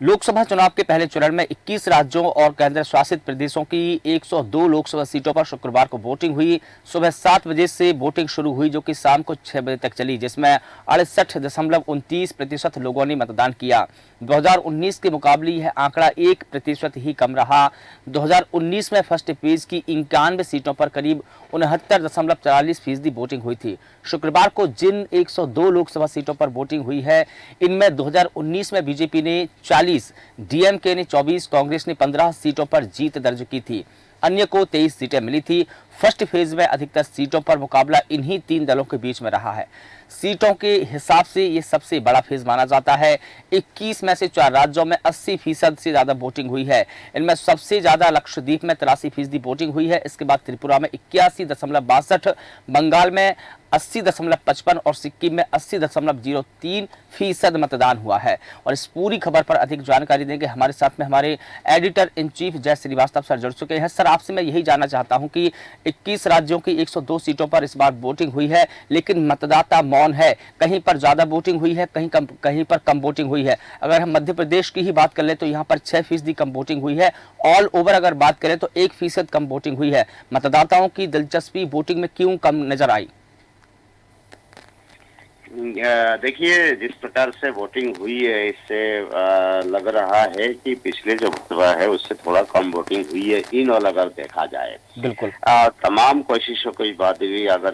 लोकसभा चुनाव के पहले चरण में 21 राज्यों और केंद्र शासित प्रदेशों की 102 लोकसभा सीटों पर शुक्रवार को वोटिंग हुई। सुबह 7 बजे से वोटिंग शुरू हुई, जो कि शाम को 6 बजे तक चली, जिसमें 68.29% लोगों ने मतदान किया। 2019 के मुकाबले यह आंकड़ा 1% ही कम रहा। 2019 में फर्स्ट फेज की 91 सीटों पर करीब 69.44% वोटिंग हुई थी। शुक्रवार को जिन 102 लोकसभा सीटों पर वोटिंग हुई है, इनमें 2019 में बीजेपी ने 40, डीएमके ने 24, कांग्रेस ने 15 सीटों पर जीत दर्ज की थी। अन्य को 23 सीटें मिली थी। फर्स्ट फेज में अधिकतर सीटों पर मुकाबला इन्हीं 3 दलों के बीच में रहा है। सीटों के हिसाब से ये सबसे बड़ा फेज माना जाता है। 21 में से 4 राज्यों में 80% से ज्यादा वोटिंग हुई है। इनमें सबसे ज्यादा लक्षद्वीप में 83% वोटिंग हुई है। इसके बाद त्रिपुरा में 81.62, बंगाल में 80.55 और सिक्किम में 80.03% मतदान हुआ है। और इस पूरी खबर पर अधिक जानकारी देंगे हमारे साथ में हमारे एडिटर इन चीफ जय श्रीवास्तव सर जुड़ चुके हैं। सर, आपसे मैं यही जानना चाहता हूं कि 21 राज्यों की 102 सीटों पर इस बार वोटिंग हुई है, लेकिन मतदाता मौन है। कहीं पर ज्यादा वोटिंग हुई है, कहीं पर कम वोटिंग हुई है। अगर हम मध्य प्रदेश की ही बात कर ले तो यहाँ पर 6% कम वोटिंग हुई है। ऑल ओवर अगर बात करें तो 1% कम वोटिंग हुई है। मतदाताओं की दिलचस्पी वोटिंग में क्यों कम नजर आई? देखिए, जिस प्रकार से वोटिंग हुई है, इससे लग रहा है कि पिछले जो मतदान है उससे थोड़ा कम वोटिंग हुई है, इन और अगर देखा जाए। बिल्कुल। तमाम कोशिशों की बात हुई, अगर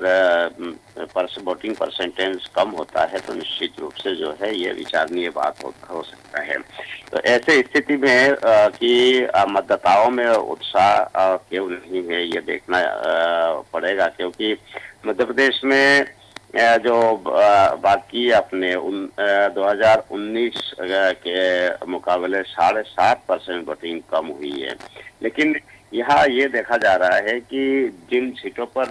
वोटिंग परसेंटेज कम होता है तो निश्चित रूप से जो है ये विचारणीय बात हो सकता है। तो ऐसे स्थिति में कि मतदाताओं में उत्साह क्यों नहीं है, ये देखना पड़ेगा, क्योंकि मध्य प्रदेश में जो बात की आपने 2019 के मुकाबले 7.5% वोटिंग कम हुई है। लेकिन यहाँ ये देखा जा रहा है कि जिन सीटों पर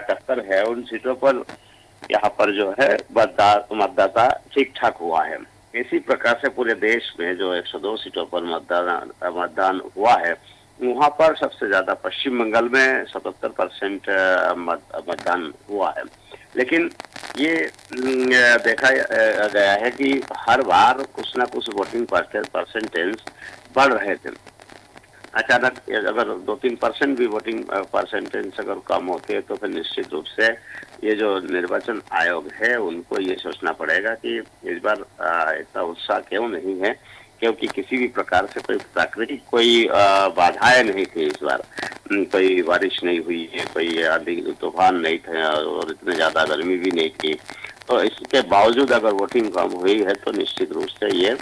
टक्कर है, उन सीटों पर यहाँ पर जो है मतदाता ठीक ठाक हुआ है। इसी प्रकार से पूरे देश में जो 102 सीटों पर मतदान हुआ है, वहाँ पर सबसे ज्यादा पश्चिम बंगाल में 77% मतदान हुआ है। लेकिन ये देखा गया है कि हर बार कुछ ना कुछ वोटिंग परसेंटेज बढ़ रहे थे। अचानक अगर 2-3% भी वोटिंग परसेंटेज अगर कम होते तो फिर निश्चित रूप से ये जो निर्वाचन आयोग है उनको ये सोचना पड़ेगा कि इस बार इतना उत्साह क्यों नहीं है, क्योंकि किसी भी प्रकार से कोई प्राकृतिक कोई बाधाएं नहीं थी इस बार। कोई बारिश नहीं हुई है, कोई आंधी तूफान नहीं थे और इतने ज्यादा गर्मी भी नहीं थी। तो इसके बावजूद अगर वोटिंग कम हुई है तो निश्चित रूप से ये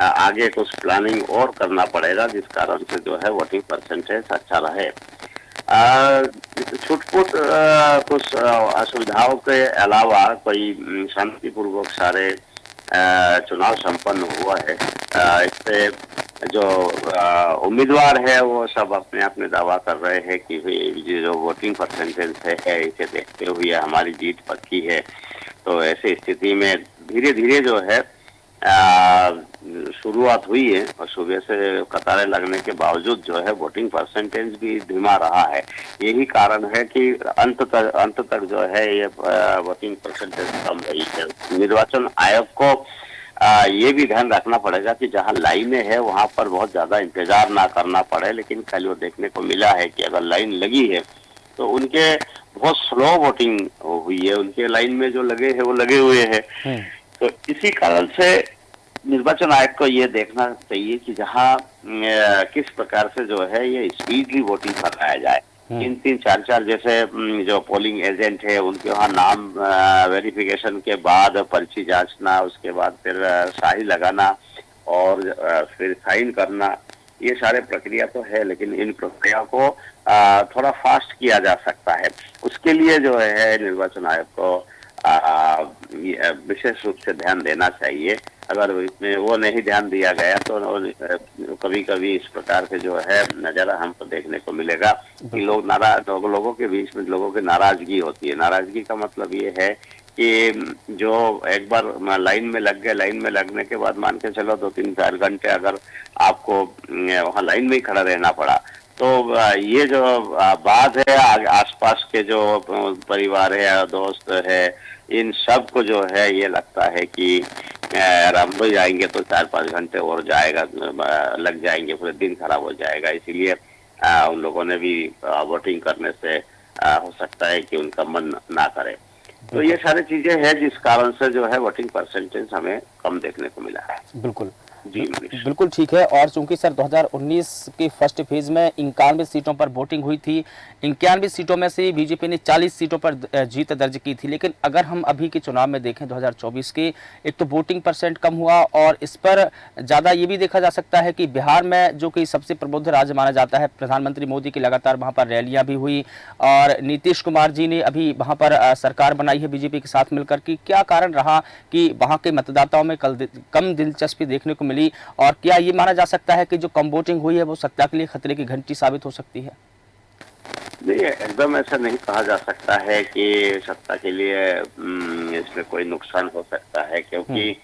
आगे कुछ प्लानिंग और करना पड़ेगा, जिस कारण से जो है वोटिंग परसेंटेज अच्छा रहे। छुटपुट कुछ असुविधाओं के अलावा कोई शांतिपूर्वक सारे चुनाव संपन्न हुआ है। इससे जो उम्मीदवार है वो सब अपने अपने दावा कर रहे हैं कि ये जो वोटिंग परसेंटेज है इसे देखते हुए हमारी जीत पक्की है। तो ऐसी स्थिति में धीरे धीरे जो है शुरुआत हुई है और सुबह से कतारें लगने के बावजूद जो है वोटिंग परसेंटेज भी धीमा रहा है। यही कारण है कि अंत तक जो है ये वोटिंग परसेंटेज कम रही है। निर्वाचन आयोग को ये भी ध्यान रखना पड़ेगा कि जहां लाइनें है वहां पर बहुत ज्यादा इंतजार ना करना पड़े। लेकिन कल वो देखने को मिला है कि अगर लाइन लगी है तो उनके बहुत स्लो वोटिंग हुई है, उनके लाइन में जो लगे हैं वो लगे हुए हैं। तो इसी कारण से निर्वाचन आयोग को ये देखना चाहिए कि जहां किस प्रकार से जो है ये स्पीडली वोटिंग कराया जाए। 3-3, 4-4 जैसे जो पोलिंग एजेंट है उनके वहाँ नाम वेरिफिकेशन के बाद पर्ची जांचना, उसके बाद फिर शाही लगाना और फिर साइन करना, ये सारे प्रक्रिया तो है, लेकिन इन प्रक्रिया को थोड़ा फास्ट किया जा सकता है। उसके लिए जो है निर्वाचन आयोग को विशेष रूप से ध्यान देना चाहिए। अगर इसमें वो नहीं ध्यान दिया गया तो कभी कभी इस प्रकार से जो है नजारा हमको देखने को मिलेगा कि लोगों के बीच में लोगों की नाराजगी होती है। नाराजगी का मतलब ये है कि जो एक बार लाइन में लग गए, लाइन में लगने के बाद मान के चलो 2-3-4 घंटे अगर आपको वहाँ लाइन में ही खड़ा रहना पड़ा, तो ये जो बात है आसपास के जो परिवार है, दोस्त है, इन सब को जो है ये लगता है कि रामपुर जाएंगे तो 4-5 घंटे और जाएगा, लग जाएंगे, पूरे दिन खराब हो जाएगा। इसीलिए उन लोगों ने भी वोटिंग करने से हो सकता है कि उनका मन ना करे। तो ये बिल्कुल सारी चीजें हैं जिस कारण से जो है वोटिंग परसेंटेज हमें कम देखने को मिला है। बिल्कुल जी मनीष। बिल्कुल ठीक है। और चूंकि सर 2019 के फर्स्ट फेज में 91 सीटों पर वोटिंग हुई थी, 91 सीटों में से बीजेपी ने 40 सीटों पर जीत दर्ज की थी। लेकिन अगर हम अभी के चुनाव में देखें 2024 के, एक तो वोटिंग परसेंट कम हुआ, और इस पर ज़्यादा ये भी देखा जा सकता है कि बिहार में जो कि सबसे प्रबुद्ध राज्य माना जाता है, प्रधानमंत्री मोदी की लगातार वहाँ पर रैलियाँ भी हुई, और नीतीश कुमार जी ने अभी वहाँ पर सरकार बनाई है बीजेपी के साथ मिलकर की। क्या कारण रहा कि वहाँ के मतदाताओं में कम दिलचस्पी देखने को मिली, और क्या ये माना जा सकता है कि जो कम वोटिंग हुई है वो सत्ता के लिए खतरे की घंटी साबित हो सकती है? नहीं, एकदम ऐसा नहीं कहा जा सकता है कि सत्ता के लिए इसमें कोई नुकसान हो सकता है, क्योंकि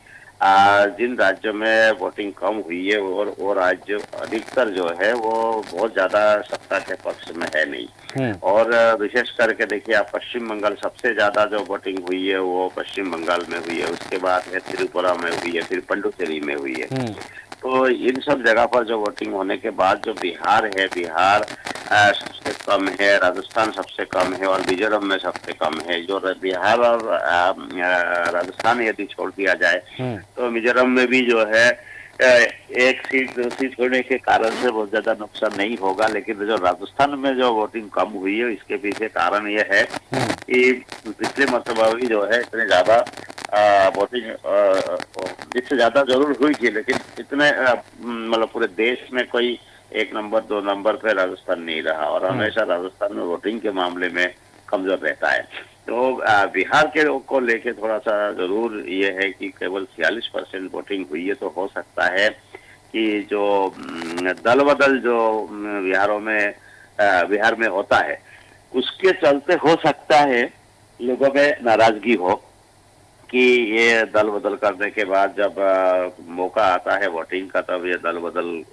जिन राज्यों में वोटिंग कम हुई है और वो राज्य अधिकतर जो है वो बहुत ज्यादा सत्ता के पक्ष में है नहीं। हम्म। और विशेष करके देखिए आप, पश्चिम बंगाल सबसे ज्यादा जो वोटिंग हुई है वो पश्चिम बंगाल में हुई है, उसके बाद है त्रिपुरा में हुई है, फिर पुडुचेरी में हुई है। हम्म। तो इन सब जगह पर जो वोटिंग होने के बाद जो बिहार है, बिहार सबसे कम है, राजस्थान सबसे कम है, और मिजोरम में सबसे कम है। जो बिहार और राजस्थान यदि छोड़ दिया जाए तो मिजोरम में भी जो है एक सीट, 2 सीट होने के कारण से बहुत ज्यादा नुकसान नहीं होगा। लेकिन जो राजस्थान में जो वोटिंग कम हुई है इसके पीछे कारण यह है कि पिछले मरतबा भी जो है इतने ज्यादा वोटिंग इससे ज्यादा जरूर हुई थी, लेकिन इतने मतलब पूरे देश में कोई 1 नंबर 2 नंबर पे राजस्थान नहीं रहा, और हमेशा राजस्थान में वोटिंग के मामले में कमजोर रहता है। तो बिहार के को लेके थोड़ा सा जरूर ये है कि केवल 46% वोटिंग हुई है, तो हो सकता है कि जो दल बदल जो बिहार में होता है उसके चलते हो सकता है लोगों में नाराजगी हो कि ये दल बदल करने के बाद जब मौका आता है वोटिंग का तब ये दल बदल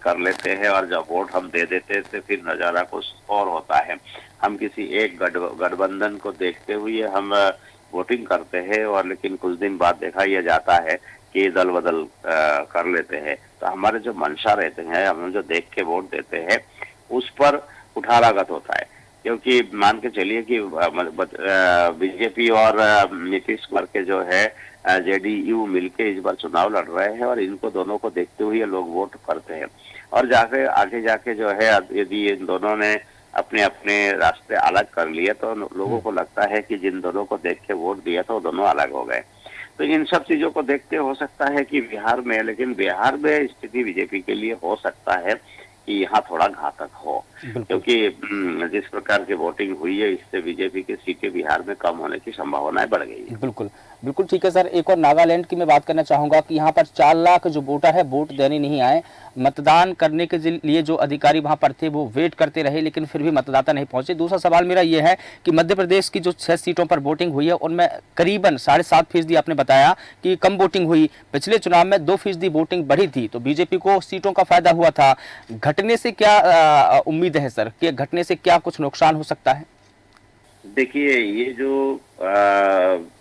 कर लेते हैं, और जब वोट हम दे देते हैं तो फिर नजारा कुछ और होता है। हम किसी एक गठबंधन को देखते हुए हम वोटिंग करते हैं, और लेकिन कुछ दिन बाद देखा यह जाता है कि दल बदल कर लेते हैं। तो हमारे जो मंशा रहते हैं, हम जो देख के वोट देते हैं उस पर कुठाराघात होता है। क्योंकि मान के चलिए कि बीजेपी और नीतीश कुमार के जो है जेडीयू मिलके इस बार चुनाव लड़ रहे हैं, और इनको दोनों को देखते हुए लोग वोट करते हैं। और जाके आगे जाके जो है यदि इन दोनों ने अपने अपने रास्ते अलग कर लिए तो लोगों को लगता है कि जिन दोनों को देख के वोट दिया तो दोनों अलग हो गए। तो इन सब चीजों को देखते हो सकता है कि बिहार में, लेकिन बिहार में स्थिति बीजेपी के लिए हो सकता है कि यहाँ थोड़ा घातक हो, क्योंकि जिस प्रकार की वोटिंग हुई है इससे बीजेपी की सीटें बिहार में कम होने की संभावनाएं बढ़ गई है। बिल्कुल बिल्कुल ठीक है सर। एक और नागालैंड की मैं बात करना चाहूंगा कि यहाँ पर 4 लाख जो वोटर है वोट देने नहीं आए। मतदान करने के लिए जो अधिकारी वहां पर थे वो वेट करते रहे, लेकिन फिर भी मतदाता नहीं पहुंचे। दूसरा सवाल मेरा ये है कि मध्य प्रदेश की जो 6 सीटों पर वोटिंग हुई है उनमें करीबन 7.5% आपने बताया कि कम वोटिंग हुई। पिछले चुनाव में 2% वोटिंग बढ़ी थी, तो बीजेपी को सीटों का फायदा हुआ था। घटने से क्या उम्मीद है सर, कि घटने से क्या कुछ नुकसान हो सकता है? देखिए, ये जो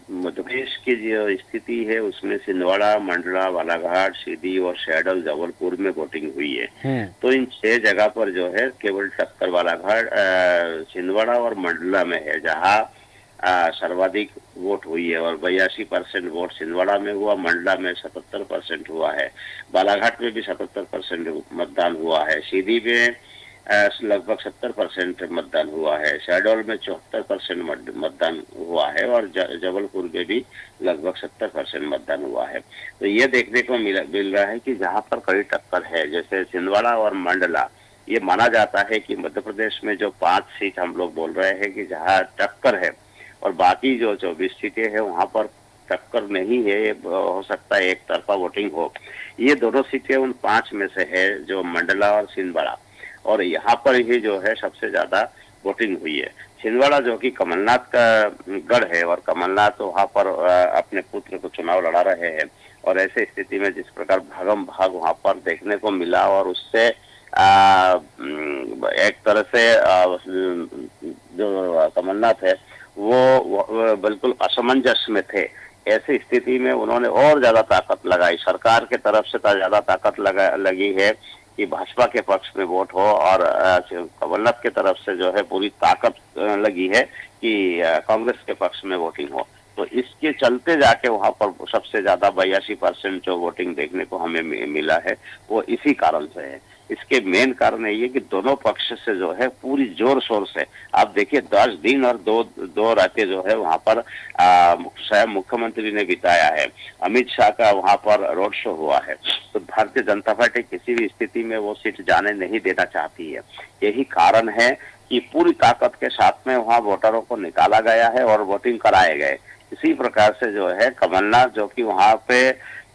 मध्य प्रदेश की जो स्थिति है उसमें छिंदवाड़ा, मंडला, बालाघाट, सीधी और शहडोल, जबलपुर में वोटिंग हुई है। तो इन 6 जगह पर जो है केवल टक्कर बालाघाट, छिंदवाड़ा और मंडला में है, जहां सर्वाधिक वोट हुई है। और 82% वोट छिंदवाड़ा में हुआ, मंडला में 77% हुआ है, बालाघाट में भी 77% मतदान हुआ है, सीधी में लगभग 70% मतदान हुआ है, शहडोल में 74% मतदान हुआ है, और जबलपुर में भी लगभग 70% मतदान हुआ है। तो ये देखने को मिल रहा है कि जहाँ पर कड़ी टक्कर है, जैसे छिंदवाड़ा और मंडला, ये माना जाता है कि मध्य प्रदेश में जो 5 सीट हम लोग बोल रहे हैं कि जहाँ टक्कर है, और बाकी जो 24 सीटें हैं वहां पर टक्कर नहीं है, ये हो सकता है एक तरफा वोटिंग हो। ये दोनों सीटें उन 5 में से है, जो मंडला और छिंदवाड़ा, और यहाँ पर ही जो है सबसे ज्यादा वोटिंग हुई है। छिंदवाड़ा जो कि कमलनाथ का गढ़ है, और कमलनाथ वहाँ पर अपने पुत्र को चुनाव लड़ा रहे हैं, और ऐसे स्थिति में जिस प्रकार भागम भाग वहाँ पर देखने को मिला, और उससे एक तरह से जो कमलनाथ है वो बिल्कुल असमंजस में थे ऐसी स्थिति में उन्होंने और ज्यादा ताकत लगाई। सरकार के तरफ से तो ज्यादा ताकत लगी है कि भाजपा के पक्ष में वोट हो, और कमलनाथ के तरफ से जो है पूरी ताकत लगी है कि कांग्रेस के पक्ष में वोटिंग हो। तो इसके चलते जाके वहां पर सबसे ज्यादा 82% जो वोटिंग देखने को हमें मिला है वो इसी कारण से है। इसके मेन कारण ये है कि दोनों पक्ष से जो है पूरी जोर शोर से, आप देखिए 10 दिन और दो रातें जो है वहां पर स्वयं मुख्यमंत्री ने बिताया है। अमित शाह का वहां पर रोड शो हुआ है। तो भारतीय जनता पार्टी किसी भी स्थिति में वो सीट जाने नहीं देना चाहती है। यही कारण है कि पूरी ताकत के साथ में वहां वोटरों को निकाला गया है और वोटिंग कराए गए। इसी प्रकार से जो है कमलनाथ, जो कि वहां पे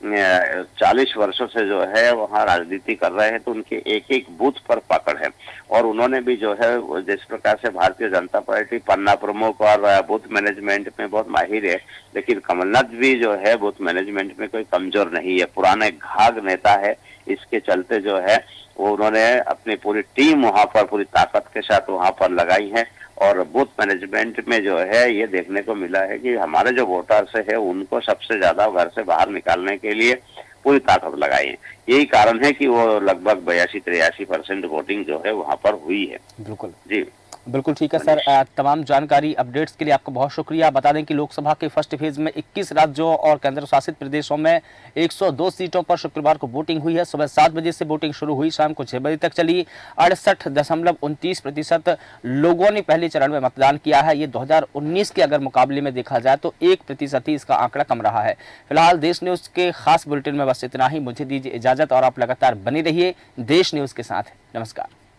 40 वर्षों से जो है वहाँ राजनीति कर रहे हैं, तो उनके एक एक बूथ पर पकड़ है। और उन्होंने भी जो है जिस प्रकार से भारतीय जनता पार्टी पन्ना प्रमुख और बूथ मैनेजमेंट में बहुत माहिर है, लेकिन कमलनाथ भी जो है बूथ मैनेजमेंट में कोई कमजोर नहीं है, पुराने घाघ नेता है। इसके चलते जो है वो उन्होंने अपनी पूरी टीम वहां पर पूरी ताकत के साथ वहां पर लगाई है। और बूथ मैनेजमेंट में जो है ये देखने को मिला है कि हमारे जो वोटर्स है उनको सबसे ज्यादा घर से बाहर निकालने के लिए पूरी ताकत लगाई है। यही कारण है कि वो लगभग 82-83% वोटिंग जो है वहां पर हुई है। बिल्कुल जी बिल्कुल ठीक है सर। तमाम जानकारी अपडेट्स के लिए आपका बहुत शुक्रिया। बता दें कि लोकसभा के फर्स्ट फेज में 21 राज्यों और केंद्र शासित प्रदेशों में 102 सीटों पर शुक्रवार को वोटिंग हुई है। सुबह 7 बजे से वोटिंग शुरू हुई, शाम को 6 बजे तक चली। 68.29% लोगों ने पहले चरण में मतदान किया है। ये 2019 के अगर मुकाबले में देखा जाए तो 1% ही इसका आंकड़ा कम रहा है। फिलहाल देश न्यूज के खास बुलेटिन में बस इतना ही। मुझे दीजिए इजाजत और आप लगातार बने रहिए देश न्यूज के साथ। नमस्कार।